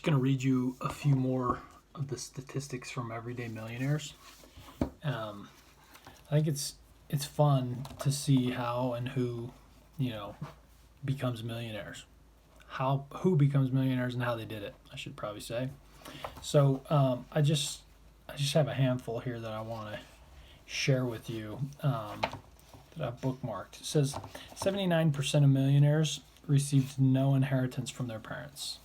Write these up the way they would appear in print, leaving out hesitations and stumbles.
just going to read you a few more of the statistics from Everyday Millionaires. I think it's fun to see how and who, becomes millionaires. Who becomes millionaires and how they did it, I should probably say. So I just have a handful here that I want to share with you that I've bookmarked. It says 79% of millionaires received no inheritance from their parents.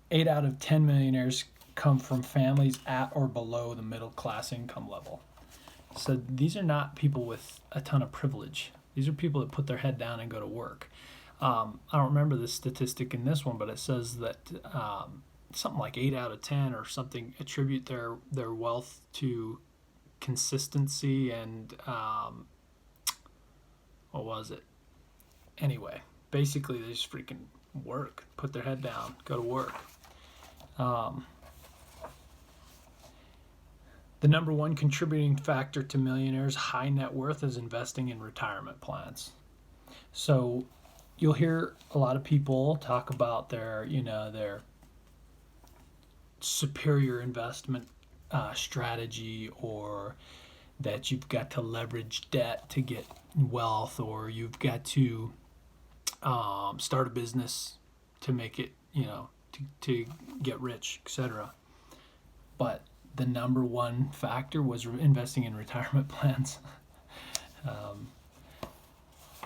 8 out of 10 millionaires come from families at or below the middle class income level. So these are not people with a ton of privilege. These are people that put their head down and go to work. I don't remember the statistic in this one, but it says that something like 8 out of 10 or something attribute their wealth to consistency and what was it? Anyway, basically they just freaking work, put their head down, go to work. The number one contributing factor to millionaires' high net worth is investing in retirement plans. So you'll hear a lot of people talk about their superior investment strategy, or that you've got to leverage debt to get wealth, or you've got to start a business to make it, to get rich, etc. But the number one factor was investing in retirement plans.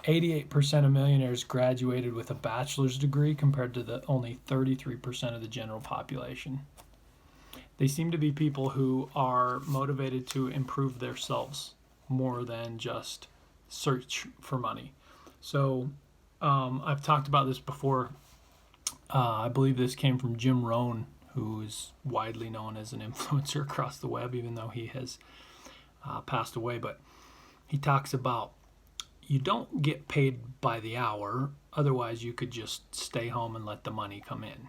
88% of millionaires graduated with a bachelor's degree compared to the only 33% of the general population. They seem to be people who are motivated to improve themselves more than just search for money. So I've talked about this before. I believe this came from Jim Rohn, who is widely known as an influencer across the web, even though he has passed away. But he talks about you don't get paid by the hour, otherwise you could just stay home and let the money come in.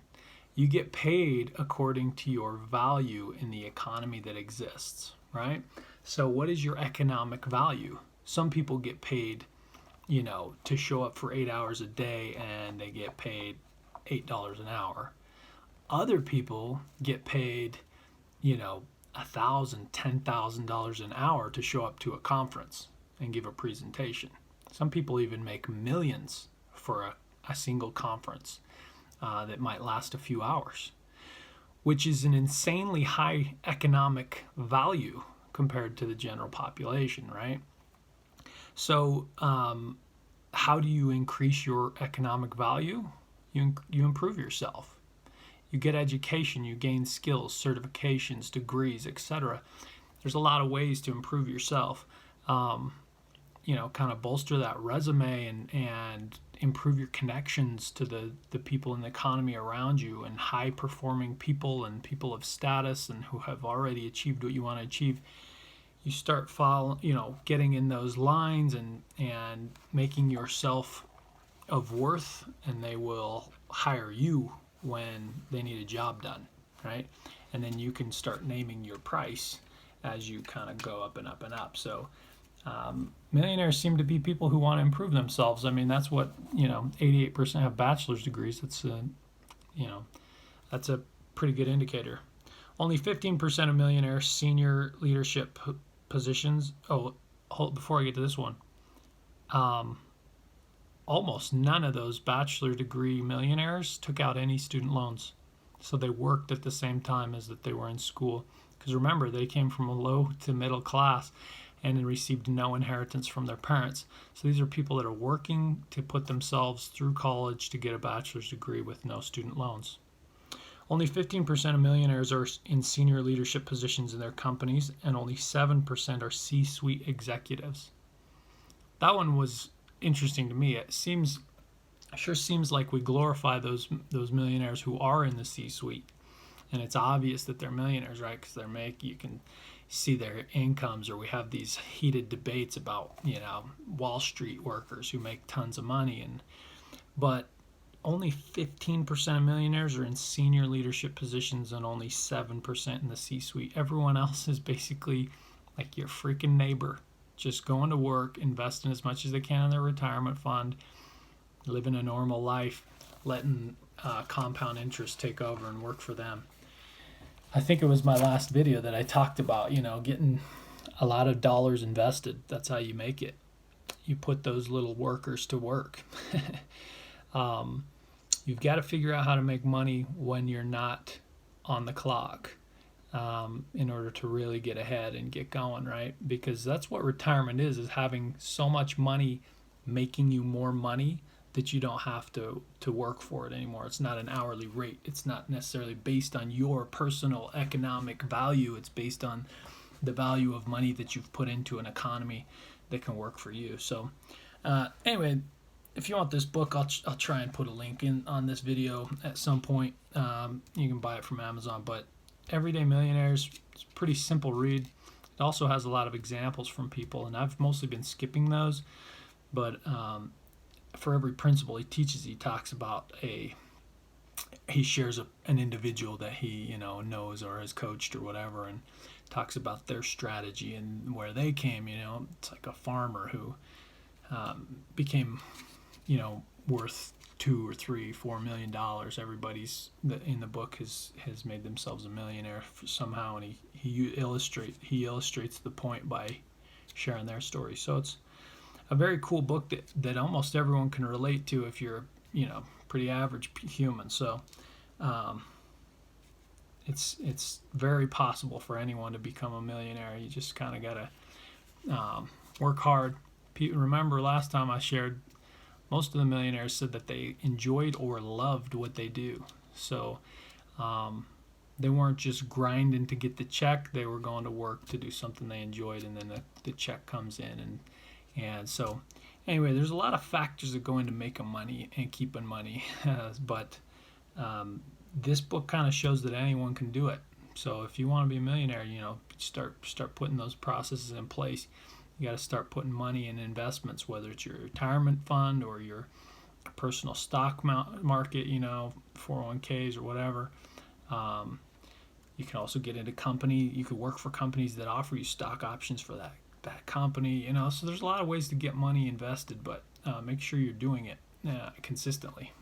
You get paid according to your value in the economy that exists, right? So what is your economic value? Some people get paid, to show up for 8 hours a day, and they get paid $8 an hour. Other people get paid, $1,000, $10,000 an hour to show up to a conference and give a presentation. Some people even make millions for a single conference that might last a few hours, which is an insanely high economic value compared to the general population, right? So how do you increase your economic value? You improve yourself. You get education, you gain skills, certifications, degrees, etc. There's a lot of ways to improve yourself. Kind of bolster that resume and improve your connections to the people in the economy around you, and high performing people and people of status and who have already achieved what you want to achieve. You start getting in those lines and making yourself of worth, and they will hire you when they need a job done, right? And then you can start naming your price as you kind of go up and up and up. So millionaires seem to be people who want to improve themselves. I mean, that's what 88% have bachelor's degrees. That's a pretty good indicator. Only 15% of millionaires senior leadership positions. Before I get to this one, almost none of those bachelor degree millionaires took out any student loans. So they worked at the same time as that they were in school. Because remember, they came from a low to middle class and received no inheritance from their parents. So these are people that are working to put themselves through college to get a bachelor's degree with no student loans. Only 15% of millionaires are in senior leadership positions in their companies, and only 7% are C-suite executives. That one was interesting to me. It sure seems like we glorify those millionaires who are in the C-suite, and it's obvious that they're millionaires, right? Because you can see their incomes, or we have these heated debates about Wall Street workers who make tons of money, but only 15% of millionaires are in senior leadership positions, and only 7% in the C-suite. Everyone else is basically like your freaking neighbor, just going to work, investing as much as they can in their retirement fund, living a normal life, letting compound interest take over and work for them. I think it was my last video that I talked about, getting a lot of dollars invested. That's how you make it. You put those little workers to work. You've got to figure out how to make money when you're not on the clock, in order to really get ahead and get going, right? Because that's what retirement is having so much money making you more money that you don't have to work for it anymore. It's not an hourly rate. It's not necessarily based on your personal economic value. It's based on the value of money that you've put into an economy that can work for you. So anyway, if you want this book, I'll try and put a link in on this video at some point. You can buy it from Amazon, but Everyday Millionaires, it's a pretty simple read. It also has a lot of examples from people, and I've mostly been skipping those, but for every principle he talks about he shares an individual that he knows or has coached or whatever, and talks about their strategy and where they came. It's like a farmer who became worth $2 or $3, $4 million. Everybody's in the book has made themselves a millionaire somehow, and he illustrates the point by sharing their story. So it's a very cool book that almost everyone can relate to if you're pretty average human. So it's very possible for anyone to become a millionaire. You just kind of gotta work hard. Remember last time I shared, most of the millionaires said that they enjoyed or loved what they do. So they weren't just grinding to get the check. They were going to work to do something they enjoyed, and then the check comes in. And so anyway, there's a lot of factors that go into making money and keeping money. But this book kind of shows that anyone can do it. So if you want to be a millionaire, start putting those processes in place. You got to start putting money in investments, whether it's your retirement fund or your personal stock market, 401ks or whatever. You can also get into you could work for companies that offer you stock options for that company, so there's a lot of ways to get money invested, but make sure you're doing it consistently.